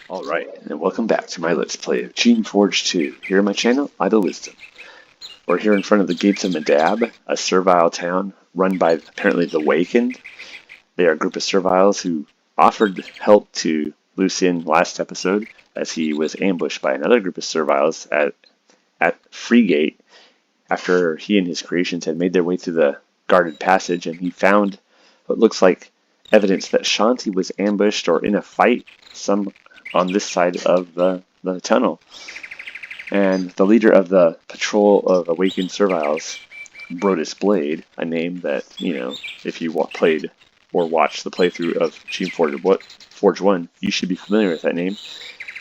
Alright, and welcome back to my Let's Play of Geneforge 2, here on my channel, Idle Wisdom. We're here in front of the gates of Medab, a servile town run by apparently the Awakened. They are a group of serviles who offered help to Lucian last episode, as he was ambushed by another group of serviles at Freegate, after he and his creations had made their way through the guarded passage, and he found what looks like evidence that Shanti was ambushed or in a fight on this side of the tunnel. And the leader of the patrol of awakened serviles, Brodus Blade, a name that, if you played or watched the playthrough of Geneforge 1, you should be familiar with that name.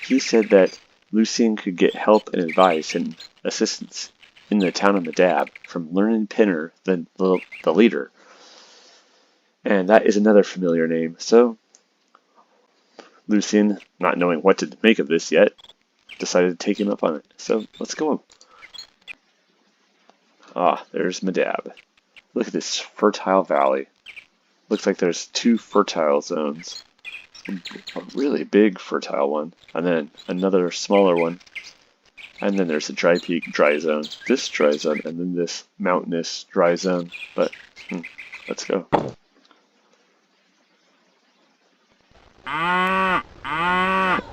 He said that Lucian could get help and advice and assistance in the town of Medab from Learned Pinner, the leader. And that is another familiar name. So Lucian, not knowing what to make of this yet, decided to take him up on it. So let's go. Ah, there's Medab. Look at this fertile valley. Looks like there's two fertile zones. A really big fertile one, and then another smaller one. And then there's a dry peak dry zone. This dry zone, and then this mountainous dry zone. But let's go.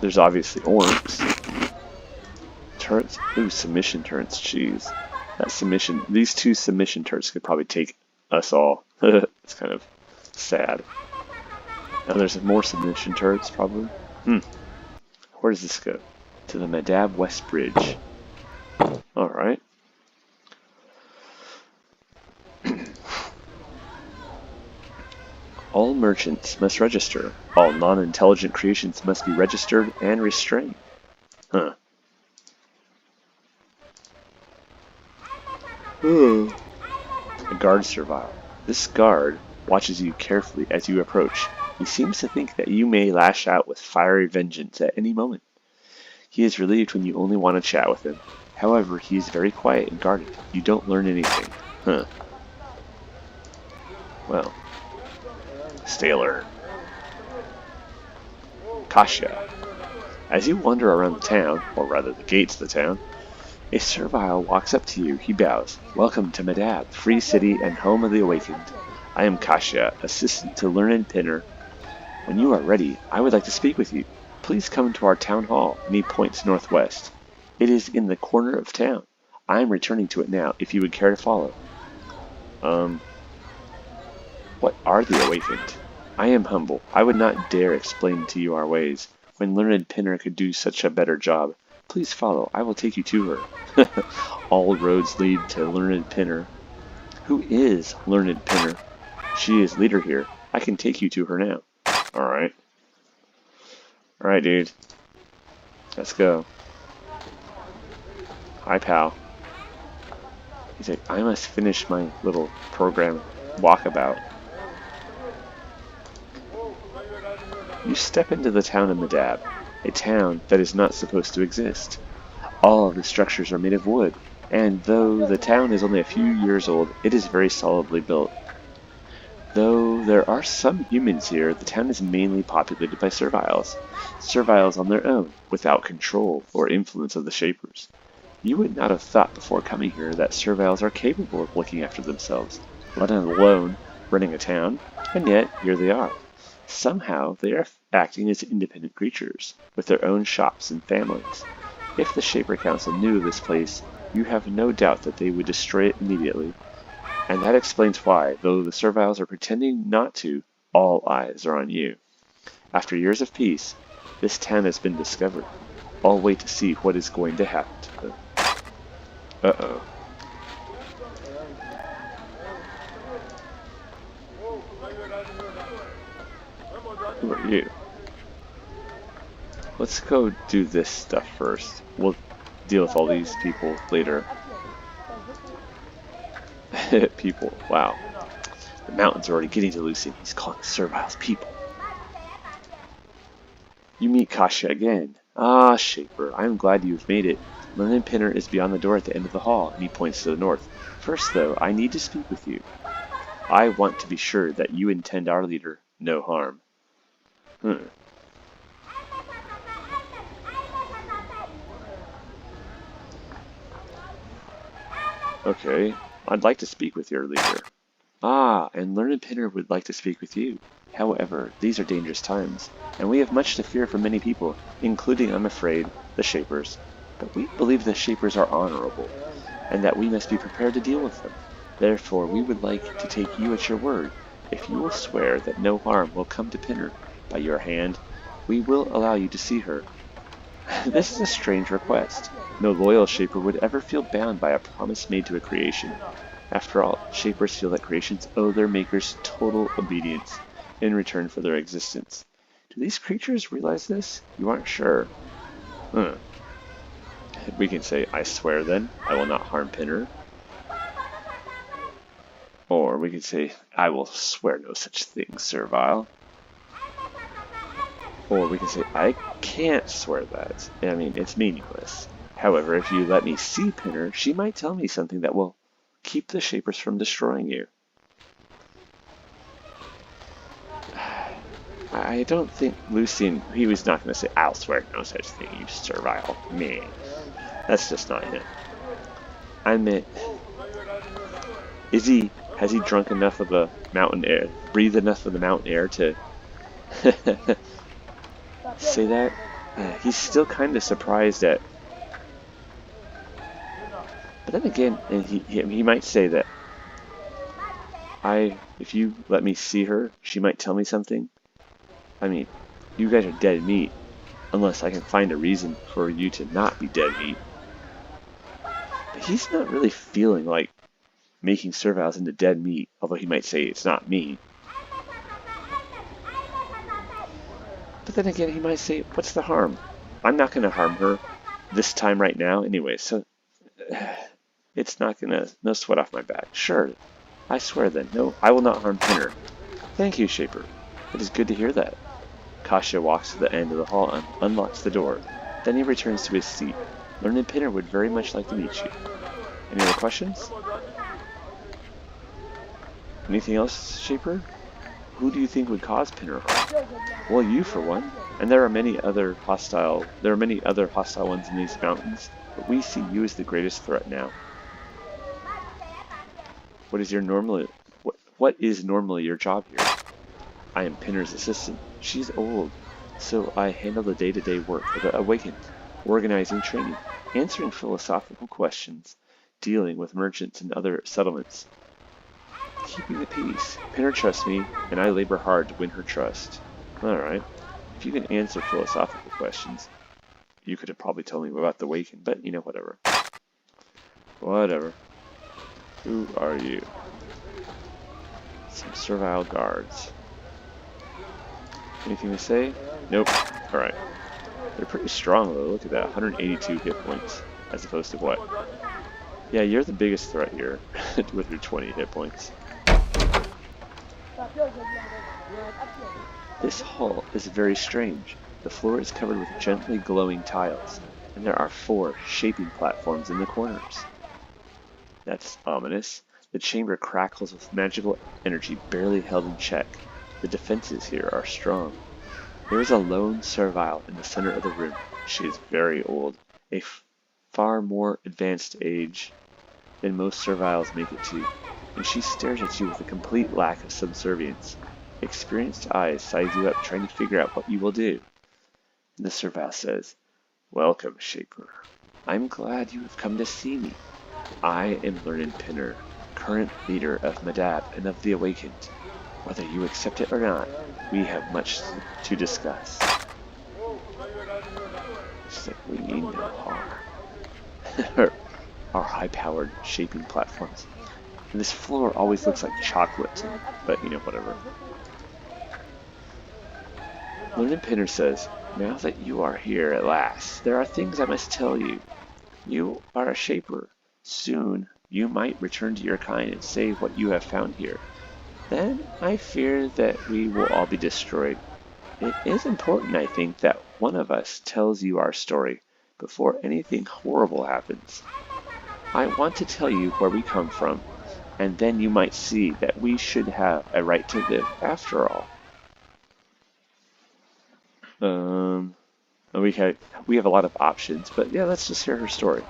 There's obviously orcs. Turrets. Ooh, submission turrets. Jeez. These two submission turrets could probably take us all. It's kind of sad. Now there's more submission turrets, probably. Where does this go? To the Medab West Bridge. Alright. All merchants must register. All non-intelligent creations must be registered and restrained. A guard servile. This guard watches you carefully as you approach. He seems to think that you may lash out with fiery vengeance at any moment. He is relieved when you only want to chat with him. However, he is very quiet and guarded. You don't learn anything. Well. Stay alert. Kasia. As you wander around the town, or rather the gates of the town, a servile walks up to you. He bows. Welcome to Medab, free city and home of the awakened. I am Kasia, assistant to Learned Pinner. When you are ready, I would like to speak with you. Please come to our town hall, and he points northwest. It is in the corner of town. I am returning to it now, if you would care to follow. What are the awakened? I am humble. I would not dare explain to you our ways, when Learned Pinner could do such a better job. Please follow. I will take you to her. All roads lead to Learned Pinner. Who is Learned Pinner? She is leader here. I can take you to her now. Alright. Alright, dude. Let's go. Hi, pal. He's like, I must finish my little program walkabout. You step into the town of Medab, a town that is not supposed to exist. All of the structures are made of wood, and though the town is only a few years old, it is very solidly built. Though there are some humans here, the town is mainly populated by serviles. Serviles on their own, without control or influence of the Shapers. You would not have thought before coming here that serviles are capable of looking after themselves, let alone running a town, and yet here they are. Somehow they are acting as independent creatures, with their own shops and families. If the Shaper Council knew of this place, you have no doubt that they would destroy it immediately. And that explains why, though the serviles are pretending not to, all eyes are on you. After years of peace, this town has been discovered. All wait to see what is going to happen to them. Uh-oh. Who are you? Let's go do this stuff first. We'll deal with all these people later. People, wow. The mountains are already getting to Lucian. He's calling serviles people. You meet Kasia again. Ah, Shaper, I am glad you have made it. Learned Pinner is beyond the door at the end of the hall, and he points to the north. First, though, I need to speak with you. I want to be sure that you intend our leader no harm. Okay, I'd like to speak with your leader. Ah, and Learned Pinner would like to speak with you. However, these are dangerous times, and we have much to fear from many people, including, I'm afraid, the Shapers. But we believe the Shapers are honorable, and that we must be prepared to deal with them. Therefore, we would like to take you at your word. If you will swear that no harm will come to Pinner by your hand, we will allow you to see her. This is a strange request. No loyal Shaper would ever feel bound by a promise made to a creation. After all, Shapers feel that creations owe their makers total obedience in return for their existence. Do these creatures realize this? You aren't sure. Huh. We can say, I swear then, I will not harm Pinner. Or we can say, I will swear no such thing, servile. Or we can say, I can't swear that. I mean, it's meaningless. However, if you let me see Pinner, she might tell me something that will keep the Shapers from destroying you. I don't think Lucian, he was not going to say, I'll swear no such thing, you servile man. That's just not him. I meant, has he drunk enough of the mountain air, breathed enough of the mountain air to say that? He's still kind of surprised at, but then again, and he might say that, if you let me see her, she might tell me something. I mean, you guys are dead meat, unless I can find a reason for you to not be dead meat. But he's not really feeling like making serviles into dead meat, although he might say it's not me. But then again, he might say, what's the harm? I'm not going to harm her this time right now anyway, so it's not going to, no sweat off my back. Sure, I swear then, no, I will not harm Pinner. Thank you, Shaper. It is good to hear that. Kasha walks to the end of the hall and unlocks the door. Then he returns to his seat. Learned Pinner would very much like to meet you. Any other questions? Anything else, Shaper? Who do you think would cause Pinner harm? Well, you for one. And there are many other hostile ones in these mountains, but we see you as the greatest threat now. What is normally your job here? I am Pinner's assistant. She's old, so I handle the day-to-day work of the Awakened, organizing training, answering philosophical questions, dealing with merchants and other settlements, keeping the peace. Pinner trusts me, and I labor hard to win her trust. Alright, if you can answer philosophical questions, you could have probably told me about the Awakened, but you know, whatever. Whatever. Who are you? Some servile guards. Anything to say? Nope. Alright. They're pretty strong though, look at that, 182 hit points, as opposed to what? Yeah, you're the biggest threat here, with your 20 hit points. This hall is very strange. The floor is covered with gently glowing tiles, and there are 4 shaping platforms in the corners. That's ominous. The chamber crackles with magical energy barely held in check. The defenses here are strong. There is a lone servile in the center of the room. She is very old, a far more advanced age than most serviles make it to, and she stares at you with a complete lack of subservience. Experienced eyes size you up, trying to figure out what you will do. And the servile says, Welcome, Shaper. I'm glad you have come to see me. I am Learned Pinner, current leader of Medab and of the Awakened. Whether you accept it or not, we have much to discuss. She's like, we mean no harm. Our high-powered shaping platforms. And this floor always looks like chocolate, but you know, whatever. Learned Pinner says, now that you are here at last, there are things I must tell you. You are a shaper. Soon, you might return to your kind and say what you have found here. Then, I fear that we will all be destroyed. It is important, I think, that one of us tells you our story before anything horrible happens. I want to tell you where we come from, and then you might see that we should have a right to live after all. We have a lot of options, but yeah, let's just hear her story.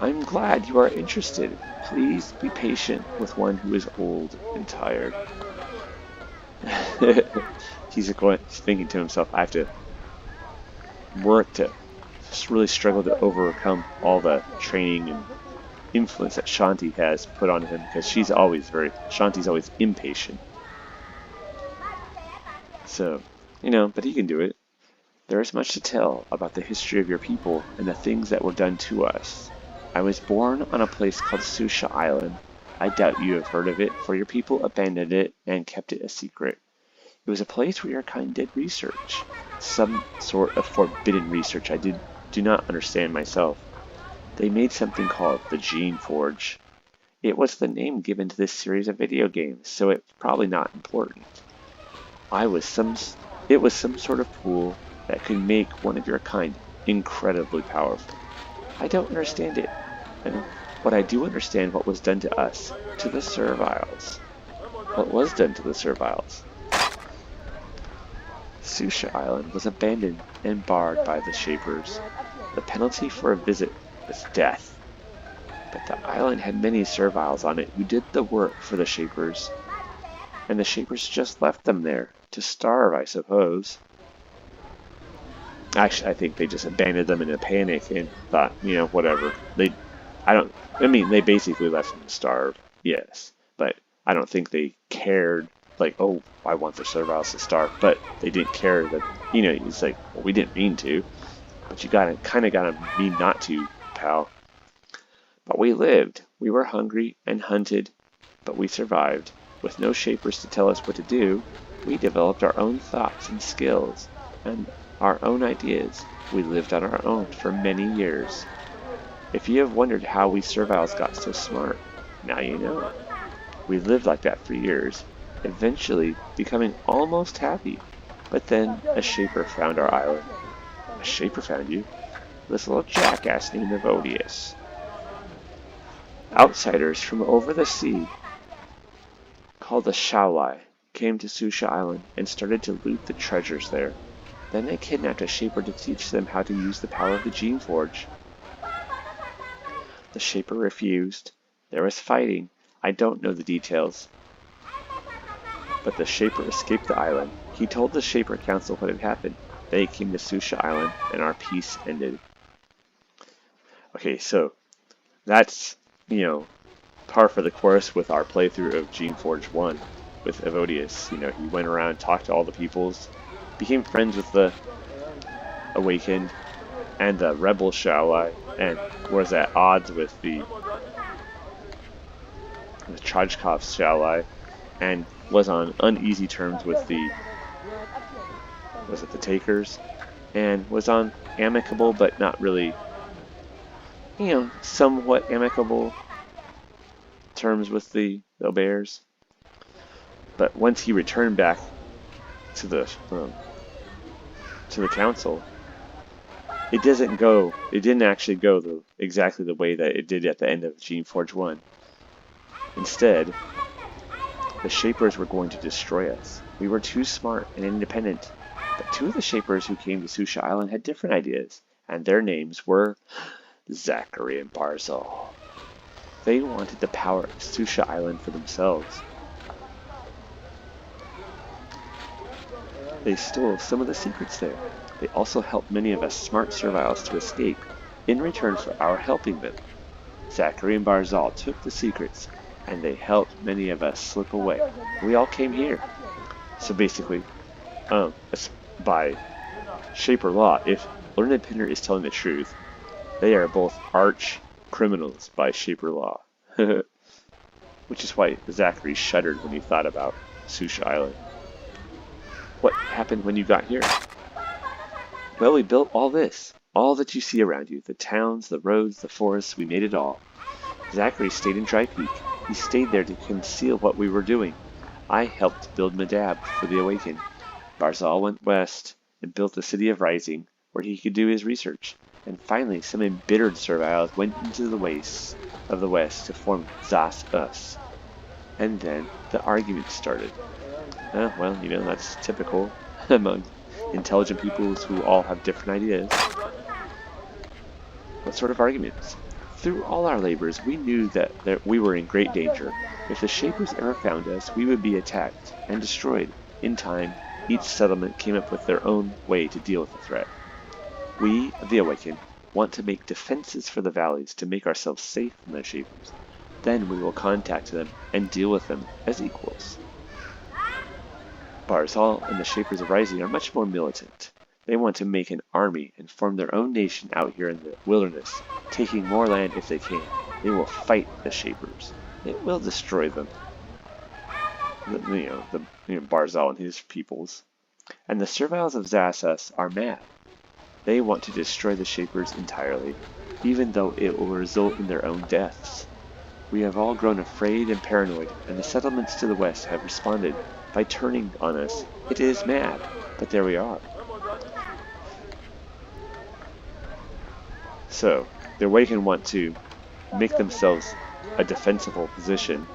I'm glad you are interested. Please be patient with one who is old and tired. He's thinking to himself, I have to work to really struggle to overcome all the training and influence that Shanti has put on him, because Shanti's always impatient. So, but he can do it. There is much to tell about the history of your people and the things that were done to us. I was born on a place called Sucia Island. I doubt you have heard of it, for your people abandoned it and kept it a secret. It was a place where your kind did research, some sort of forbidden research I do not understand myself. They made something called the Geneforge. It was the name given to this series of video games, so it's probably not important. It was some sort of tool that could make one of your kind incredibly powerful. I don't understand it, but I do understand what was done to us, to the serviles. What was done to the serviles? Sucia Island was abandoned and barred by the Shapers. The penalty for a visit was death. But the island had many serviles on it who did the work for the Shapers, and the Shapers just left them there to starve, I suppose. Actually, I think they just abandoned them in a panic and thought, whatever. They basically left them to starve, yes. But I don't think they cared, like, oh, I want the serviles to starve. But they didn't care that, it's like, well, we didn't mean to. But you kind of gotta mean not to, pal. But we lived. We were hungry and hunted, but we survived. With no Shapers to tell us what to do, we developed our own thoughts and skills, and our own ideas. We lived on our own for many years. If you have wondered how we serviles got so smart, now you know. We lived like that for years, eventually becoming almost happy. But then a Shaper found our island. A Shaper found you? This little jackass named Evodius. Outsiders from over the sea, called the Shaolai, came to Sucia Island and started to loot the treasures there. Then they kidnapped a Shaper to teach them how to use the power of the Geneforge. The Shaper refused. There was fighting. I don't know the details. But the Shaper escaped the island. He told the Shaper Council what had happened. They came to Sucia Island, and our peace ended. Okay, so that's, par for the course with our playthrough of Geneforge 1 with Evodius. He went around, talked to all the peoples, became friends with the Awakened and the Rebel Shaolai, and was at odds with the Chajkov's Shaolai, and was on uneasy terms with the Takers, and was on amicable but not really, somewhat amicable terms with the Bears. But once he returned back to the council, it didn't actually go exactly the way that it did at the end of Geneforge 1. Instead, the Shapers were going to destroy us. We were too smart and independent. But two of the Shapers who came to Sucia Island had different ideas, and their names were Zachary and Barzal. They wanted the power of Sucia Island for themselves. They stole some of the secrets there. They also helped many of us smart serviles to escape, in return for our helping them. Zachary and Barzal took the secrets, and they helped many of us slip away. We all came here. So basically, by Shaper law, if Learned Pinner is telling the truth, they are both arch criminals by Shaper law. Which is why Zachary shuddered when he thought about Sucia Island. What happened when you got here? Well, we built all this. All that you see around you. The towns, the roads, the forests, we made it all. Zachary stayed in Dry Peak. He stayed there to conceal what we were doing. I helped build Medab for the Awakened. Barzal went west and built the City of Rising, where he could do his research. And finally, some embittered serviles went into the wastes of the west to form Zas Us. And then the argument started. Well, that's typical among intelligent peoples who all have different ideas. What sort of arguments? Through all our labors, we knew that we were in great danger. If the Shapers ever found us, we would be attacked and destroyed. In time, each settlement came up with their own way to deal with the threat. We, the Awakened, want to make defenses for the valleys to make ourselves safe from the Shapers. Then we will contact them and deal with them as equals. Barzal and the Shapers of Rising are much more militant. They want to make an army and form their own nation out here in the wilderness, taking more land if they can. They will fight the Shapers. It will destroy them. Barzal and his peoples. And the serviles of Zassus are mad. They want to destroy the Shapers entirely, even though it will result in their own deaths. We have all grown afraid and paranoid, and the settlements to the west have responded by turning on us. It is mad, but there we are. So, the Awakened want to make themselves a defensible position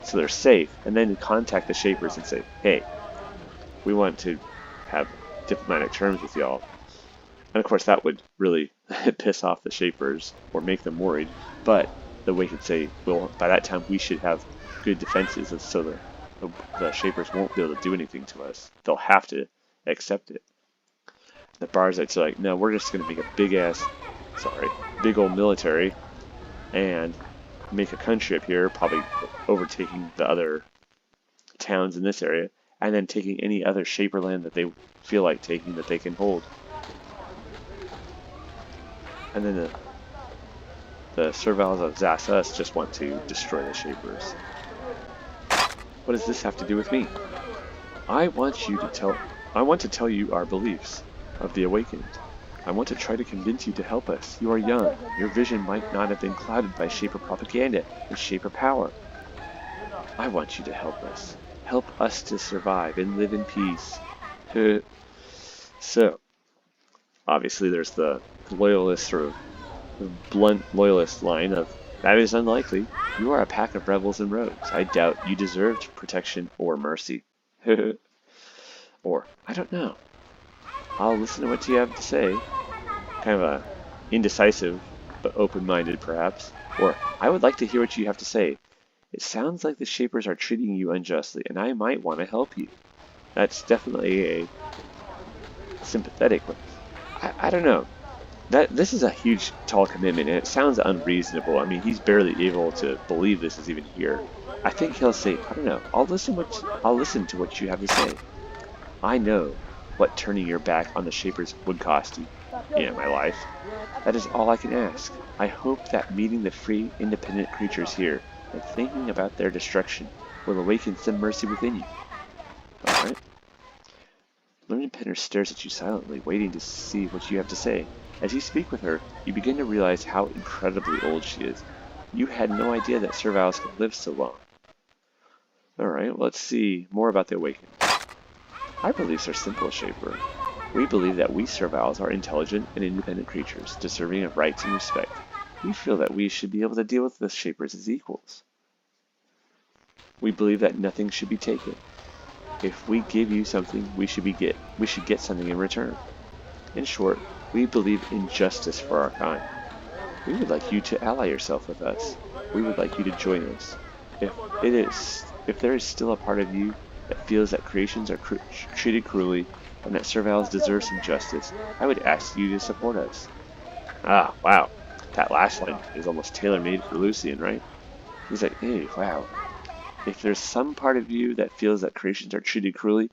so they're safe, and then contact the Shapers and say, hey, we want to have diplomatic terms with y'all. And of course that would really piss off the Shapers or make them worried, but the Awakened say, well, by that time we should have good defenses, and so the Shapers won't be able to do anything to us. They'll have to accept it. The Barzites are like, no, we're just going to make a big old military and make a country up here, probably overtaking the other towns in this area, and then taking any other Shaper land that they feel like taking that they can hold. And then the serviles of Zassus just want to destroy the Shapers. What does this have to do with me? I want to tell you our beliefs of the Awakened. I want to try to convince you to help us. You are young. Your vision might not have been clouded by Shaper propaganda and Shaper power. I want you to help us. Help us to survive and live in peace. So, obviously there's the loyalist or blunt loyalist line of, that is unlikely. You are a pack of rebels and rogues. I doubt you deserved protection or mercy. Or, I don't know. I'll listen to what you have to say. Kind of a indecisive, but open-minded perhaps. Or, I would like to hear what you have to say. It sounds like the Shapers are treating you unjustly, and I might want to help you. That's definitely a sympathetic one. I don't know. This is a huge, tall commitment, and it sounds unreasonable. I mean, he's barely able to believe this is even here. I think he'll say, I don't know, I'll listen to what you have to say. I know what turning your back on the Shapers would cost you. My life. That is all I can ask. I hope that meeting the free, independent creatures here and thinking about their destruction will awaken some mercy within you. Alright. Learning Penner stares at you silently, waiting to see what you have to say. As you speak with her, you begin to realize how incredibly old she is. You had no idea that serviles could live so long. Alright, let's see more about the Awakened. Our beliefs are simple, Shaper. We believe that we serviles are intelligent and independent creatures, deserving of rights and respect. We feel that we should be able to deal with the Shapers as equals. We believe that nothing should be taken. If we give you something, we should get something in return. In short, we believe in justice for our kind. We would like you to ally yourself with us. We would like you to join us. If there is still a part of you that feels that creations are treated cruelly and that serviles deserve some justice, I would ask you to support us. Ah, wow. That last line is almost tailor-made for Lucian, right? He's like, hey, wow. If there's some part of you that feels that creations are treated cruelly,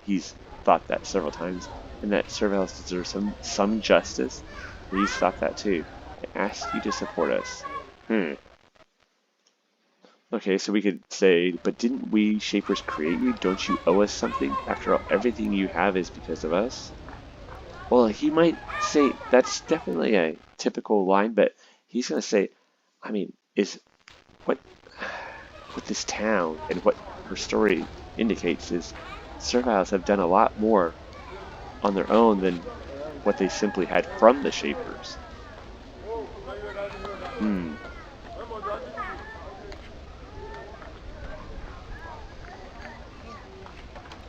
he's thought that several times, and that serviles deserve some justice, he's thought that too. I ask you to support us. Okay, so we could say, but didn't we Shapers create you? Don't you owe us something? After all, everything you have is because of us? Well, he might say, that's definitely a typical line, but he's going to say, I mean, is what this town and what her story indicates is serviles have done a lot more on their own than what they simply had from the Shapers.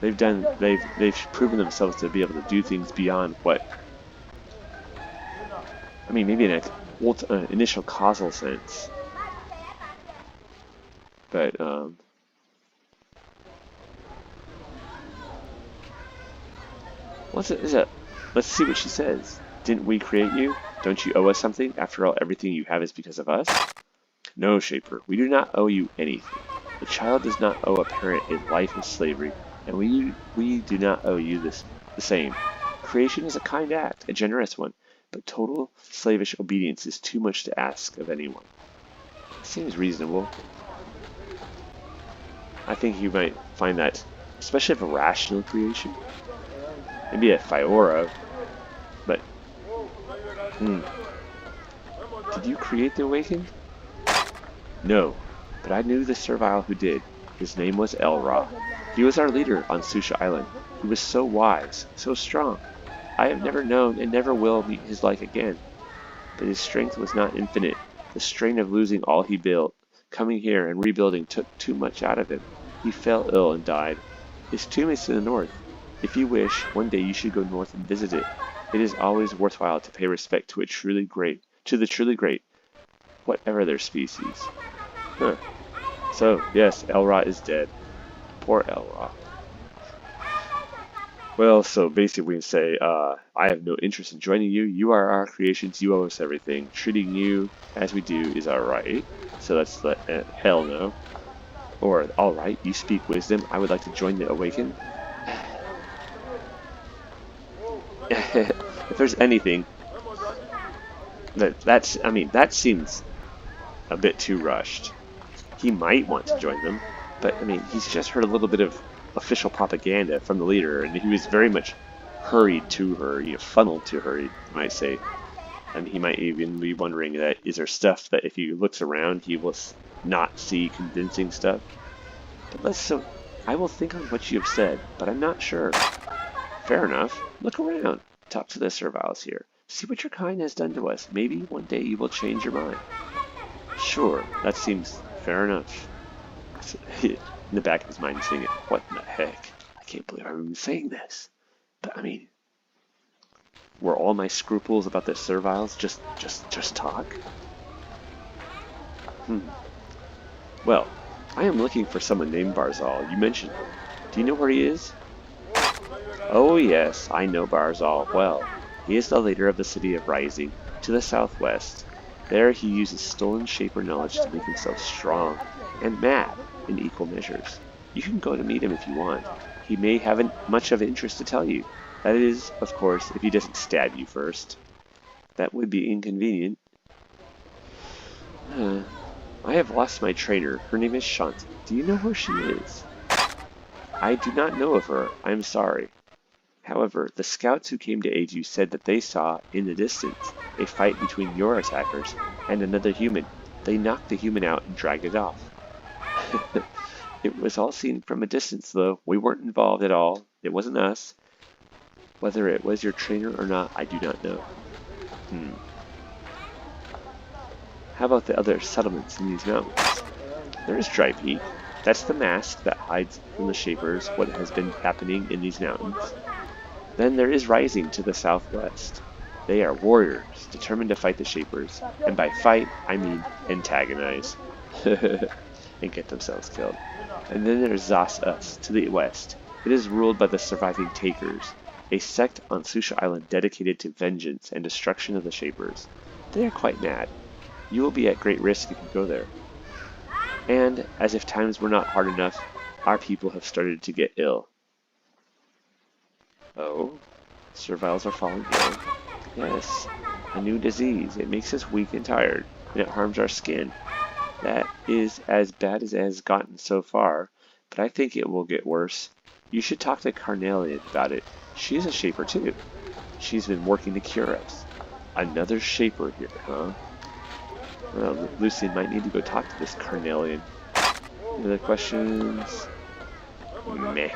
They've proven themselves to be able to do things beyond what, I mean, maybe initial causal sense. But, let's see what she says. Didn't we create you? Don't you owe us something? After all, everything you have is because of us? No, Shaper, we do not owe you anything. The child does not owe a parent a life of slavery, and we do not owe you the same. Creation is a kind act, a generous one, but total slavish obedience is too much to ask of anyone. Seems reasonable. I think you might find that, especially of a rational creation. Maybe a Fiora, but... Did you create the Awakened? No, but I knew the servile who did. His name was Elra. He was our leader on Sucia Island. He was so wise, so strong. I have never known and never will meet his like again. But his strength was not infinite. The strain of losing all he built, coming here and rebuilding took too much out of him. He fell ill and died. His tomb is to the north. If you wish, one day you should go north and visit it. It is always worthwhile to pay respect to the truly great, whatever their species. Huh. So, yes, Elra is dead. Poor Elra. Well, so basically we can say, I have no interest in joining you. You are our creations. You owe us everything. Treating you as we do is our right. So let's let hell no. Or, alright, you speak wisdom. I would like to join the Awakened. If there's anything, that seems a bit too rushed. He might want to join them, but I mean, he's just heard a little bit of official propaganda from the leader, and he was very much hurried to her, funneled to her, you might say. And he might even be wondering that, is there stuff that if he looks around, he will not see convincing stuff? But I will think on what you have said, but I'm not sure. Fair enough. Look around. Talk to the serviles here. See what your kind has done to us. Maybe one day you will change your mind. Sure, that seems fair enough. In the back of his mind, he's thinking, what in the heck? I can't believe I'm even saying this. But I mean, were all my scruples about the serviles just talk? Well, I am looking for someone named Barzal. You mentioned him. Do you know where he is? Oh yes, I know Barzal well. He is the leader of the city of Rising, to the southwest. There he uses stolen Shaper knowledge to make himself strong and mad in equal measures. You can go to meet him if you want. He may have much of interest to tell you. That is, of course, if he doesn't stab you first. That would be inconvenient. I have lost my trainer. Her name is Shanti. Do you know where she is? I do not know of her. I am sorry. However, the scouts who came to aid you said that they saw, in the distance, a fight between your attackers and another human. They knocked the human out and dragged it off. It was all seen from a distance, though. We weren't involved at all. It wasn't us. Whether it was your trainer or not, I do not know. How about the other settlements in these mountains? There is Dry Peak. That's the mask that hides from the Shapers what has been happening in these mountains. Then there is Rising to the southwest. They are warriors, determined to fight the Shapers, and by fight, I mean antagonize, and get themselves killed. And then there's Zas Us, to the west. It is ruled by the surviving Takers, a sect on Sucia Island dedicated to vengeance and destruction of the Shapers. They are quite mad. You will be at great risk if you go there. And, as if times were not hard enough, our people have started to get ill. Oh, serviles are falling ill. Yes, a new disease. It makes us weak and tired, and it harms our skin. That is as bad as it has gotten so far, but I think it will get worse. You should talk to Carnelian about it. She's a Shaper too. She's been working to cure us. Another Shaper here, huh? Well, Lucian might need to go talk to this Carnelian. Any other questions? Meh.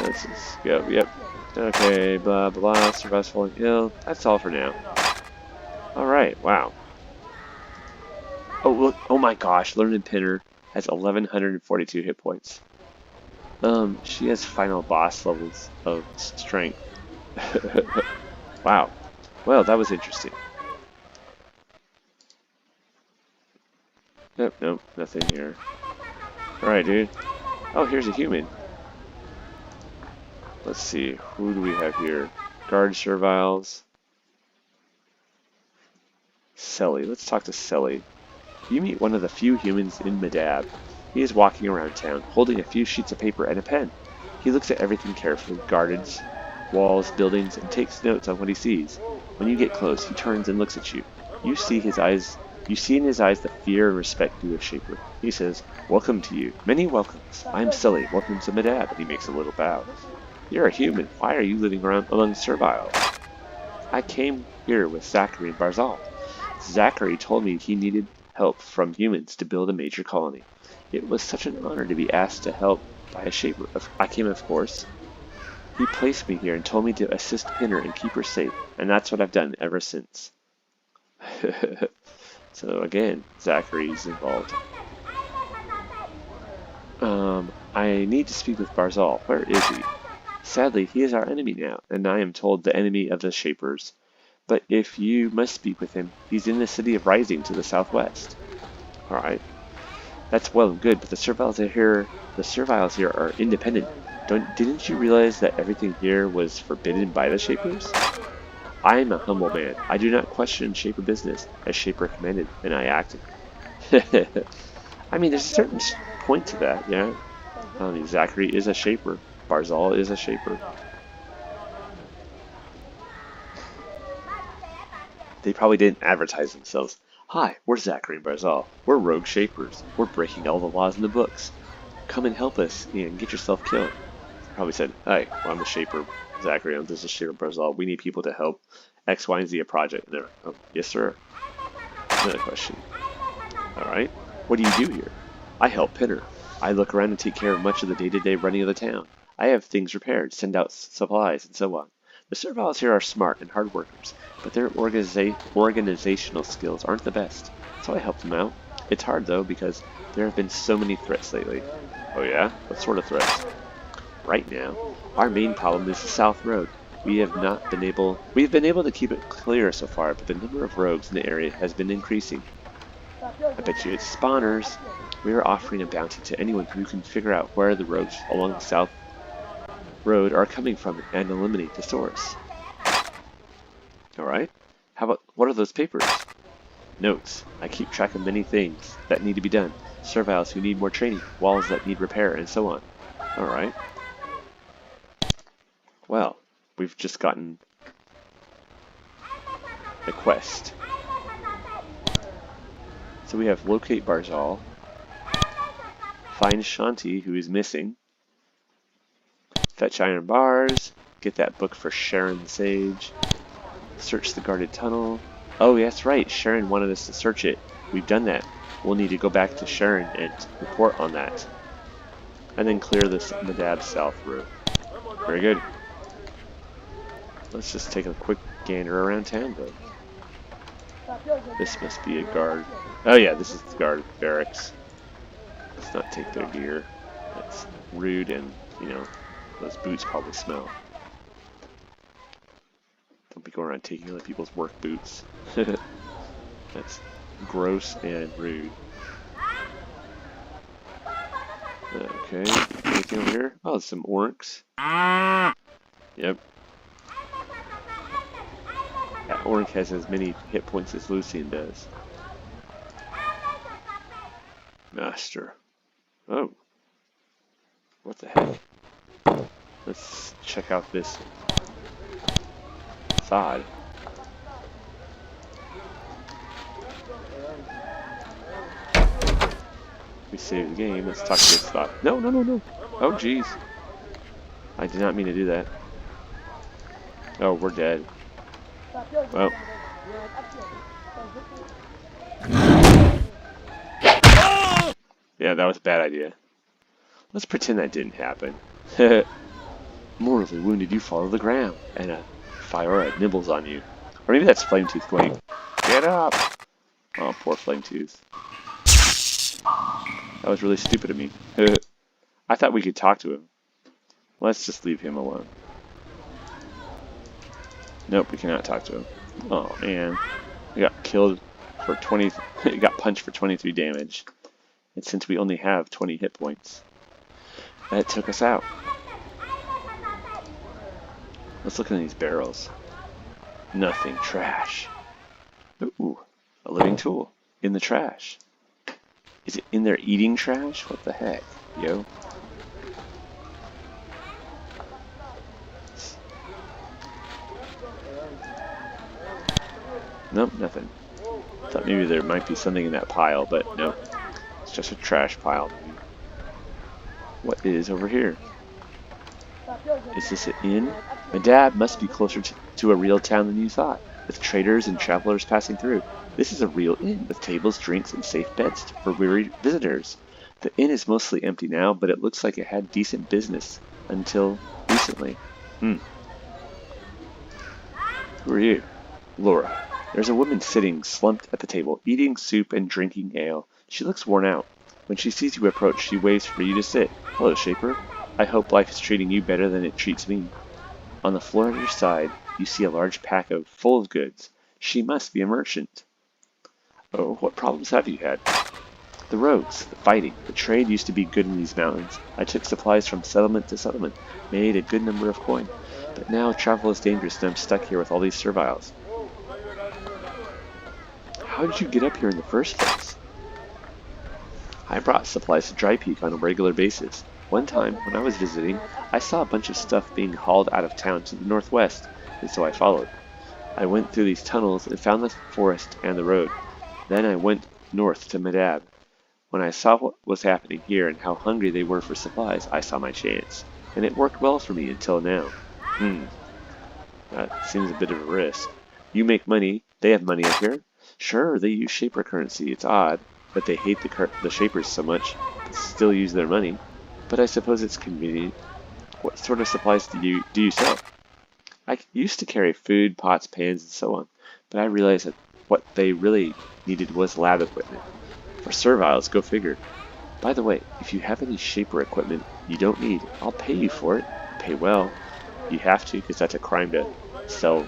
Let's just go, yep. Okay, blah, blah, blah, survives falling ill. That's all for now. Alright, wow. Oh, look, oh my gosh, Learned Pinner has 1,142 hit points. She has final boss levels of strength. Wow. Well, that was interesting. Nope, nope, nothing here. Alright, dude. Oh, here's a human. Let's see, who do we have here? Guard serviles. Selly. Let's talk to Selly. You meet one of the few humans in Medab. He is walking around town, holding a few sheets of paper and a pen. He looks at everything carefully, gardens, walls, buildings, and takes notes on what he sees. When you get close, he turns and looks at you. You see in his eyes the fear and respect due a shaper. He says, "Welcome to you. Many welcomes. I'm Selly. Welcome to Medab." And he makes a little bow. "You're a human. Why are you living around among serviles?" "I came here with Zachary and Barzal. Zachary told me he needed help from humans to build a major colony. It was such an honor to be asked to help by a shaper. I came, of course. He placed me here and told me to assist Pinner and keep her safe, and that's what I've done ever since." So again, Zachary's involved. I need to speak with Barzal. Where is he?" "Sadly, he is our enemy now, and I am told the enemy of the Shapers. But if you must speak with him, he's in the city of Rising to the southwest." "Alright. That's well and good, but the serviles here are independent. Didn't you realize that everything here was forbidden by the Shapers?" "I am a humble man. I do not question Shaper business, as Shaper commanded, and I acted." I mean, there's a certain point to that, yeah. I mean, Zachary is a Shaper. Barzal is a Shaper. They probably didn't advertise themselves. "Hi, we're Zachary and Barzal. We're rogue Shapers. We're breaking all the laws in the books. Come and help us and get yourself killed." They probably said, "Hi, well, I'm the Shaper, Zachary. This is Shaper Barzal. We need people to help X, Y, and Z a project." And they're, "Oh, yes, sir." Another question. "Alright. What do you do here?" "I help Pinner. I look around and take care of much of the day-to-day running of the town. I have things repaired, send out supplies, and so on. The serviles here are smart and hard workers, but their organizational skills aren't the best, so I help them out. It's hard, though, because there have been so many threats lately." "Oh yeah? What sort of threats?" "Right now, our main problem is the South Road. We have been able to keep it clear so far, but the number of rogues in the area has been increasing. I bet you it's spawners. We are offering a bounty to anyone who can figure out where the rogues along the South Road are coming from and eliminate the source." "Alright. What are those papers?" "Notes. I keep track of many things that need to be done. Serviles who need more training, walls that need repair, and so on." "Alright. Well, we've just gotten the quest. So we have locate Barzal, find Shanti, who is missing, fetch iron bars, get that book for Sharon the Sage, search the guarded tunnel. Oh, that's right, Sharon wanted us to search it. We've done that. We'll need to go back to Sharon and report on that. And then clear this Medab South route. Very good. Let's just take a quick gander around town, though. This must be a guard. Oh yeah, this is the guard barracks. Let's not take their gear. That's rude, and, those boots probably smell. Don't be going around taking other people's work boots. That's gross and rude. Okay, anything over here? Oh, some orcs. Yep. That orc has as many hit points as Lucian does. Master. Oh. What the heck? Let's check out this sod. We save the game. Let's talk to this thought. No, no, no, no. Oh, jeez. I did not mean to do that. Oh, we're dead. Well. Yeah, that was a bad idea. Let's pretend that didn't happen. Mortally wounded, you fall to the ground, and a Fiora nibbles on you. Or maybe that's Flametooth going, "Get up!" Oh, poor Flametooth. That was really stupid of me. I thought we could talk to him. Let's just leave him alone. Nope, we cannot talk to him. Oh man, we got killed for 20. He got punched for 23 damage. And since we only have 20 hit points, that took us out. Let's look in these barrels. Nothing. Trash. Ooh, a living tool in the trash. Is it in there eating trash? What the heck, yo? Nope, nothing. Thought maybe there might be something in that pile, but no. It's just a trash pile. What is over here? Is this an inn? Medab must be closer to a real town than you thought, with traders and travelers passing through. This is a real inn, with tables, drinks, and safe beds for weary visitors. The inn is mostly empty now, but it looks like it had decent business until recently. Who are you? Laura. There's a woman sitting slumped at the table, eating soup and drinking ale. She looks worn out. When she sees you approach, she waves for you to sit. Hello, Shaper. I hope life is treating you better than it treats me. On the floor at your side, you see a large pack full of goods. She must be a merchant. Oh, what problems have you had? The roads, the fighting, the trade used to be good in these mountains. I took supplies from settlement to settlement, made a good number of coin. But now travel is dangerous and I'm stuck here with all these serviles. How did you get up here in the first place? I brought supplies to Dry Peak on a regular basis. One time, when I was visiting, I saw a bunch of stuff being hauled out of town to the northwest, and so I followed. I went through these tunnels and found the forest and the road. Then I went north to Medab. When I saw what was happening here and how hungry they were for supplies, I saw my chance. And it worked well for me until now. That seems a bit of a risk. You make money, they have money up here. Sure, they use Shaper currency. It's odd that they hate the Shapers so much, but still use their money. But I suppose it's convenient. What sort of supplies do you sell? I used to carry food, pots, pans, and so on, but I realized that what they really needed was lab equipment. For serviles, go figure. By the way, if you have any Shaper equipment you don't need, I'll pay you for it. Pay well. You have to, because that's a crime to sell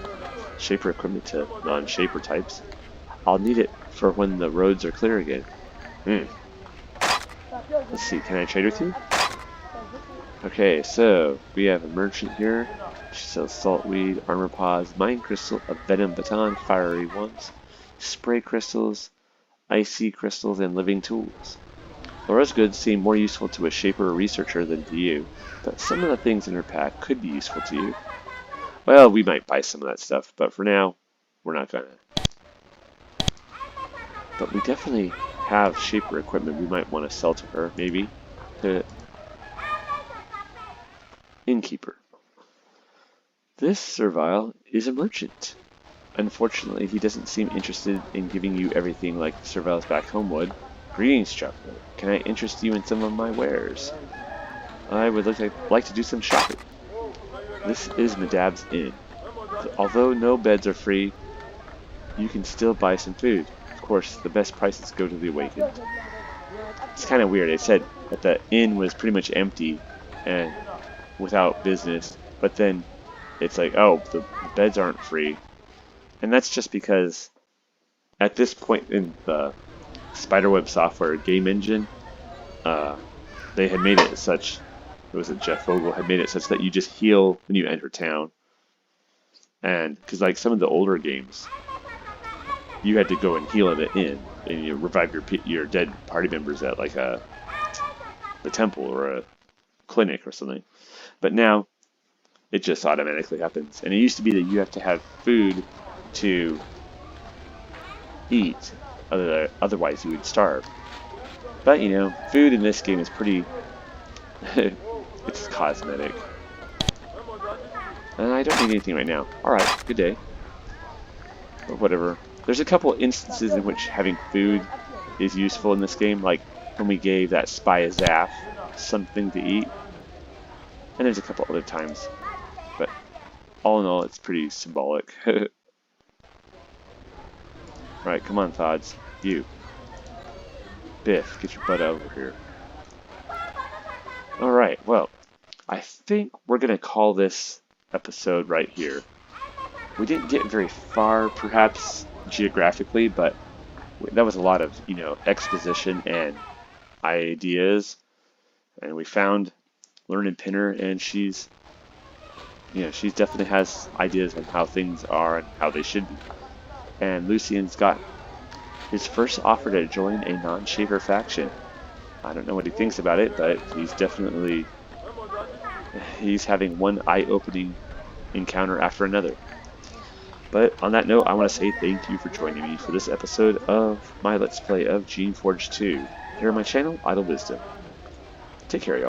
Shaper equipment to non-Shaper types. I'll need it for when the roads are clear again. Let's see, can I trade with you? Okay, so we have a merchant here. She sells saltweed, armor pods, mine crystal, a venom baton, fiery ones, spray crystals, icy crystals, and living tools. Laura's goods seem more useful to a Shaper or researcher than to you, but some of the things in her pack could be useful to you. Well, we might buy some of that stuff, but for now, we're not gonna. But we definitely have Shaper equipment we might want to sell to her, maybe. The innkeeper. This servile is a merchant. Unfortunately, he doesn't seem interested in giving you everything like the serviles back home would. Greetings, traveler. Can I interest you in some of my wares? I would like to do some shopping. This is Medab's inn. Although no beds are free, you can still buy some food. Of course, the best prices go to the awakened. It's kind of weird. It said that the inn was pretty much empty and without business, but then it's like, oh, the beds aren't free. And that's just because at this point in the Spiderweb software game engine, they had made it such, it was Jeff Vogel had made it such that you just heal when you enter town. And because like some of the older games, you had to go and heal at an inn and you revive your dead party members at like the temple or a clinic or something. But now it just automatically happens. And it used to be that you have to have food to eat, otherwise you would starve. But you know, food in this game is pretty it's cosmetic. I don't need anything right now. Alright, good day. Or whatever. There's a couple instances in which having food is useful in this game, like when we gave that spy a Zaf something to eat. And there's a couple other times. But all in all, it's pretty symbolic. Right, come on, Thods. You. Biff, get your butt over here. Alright. think we're going to call this episode right here. We didn't get very far, perhaps, geographically, but that was a lot of, exposition and ideas. And we found Learned Pinner, and she's definitely has ideas on how things are and how they should be. And Lucian's got his first offer to join a non-shaver faction. I don't know what he thinks about it, but he's having one eye-opening encounter after another. But on that note, I want to say thank you for joining me for this episode of my Let's Play of Geneforge 2 here on my channel, Idle Wisdom. Take care, y'all.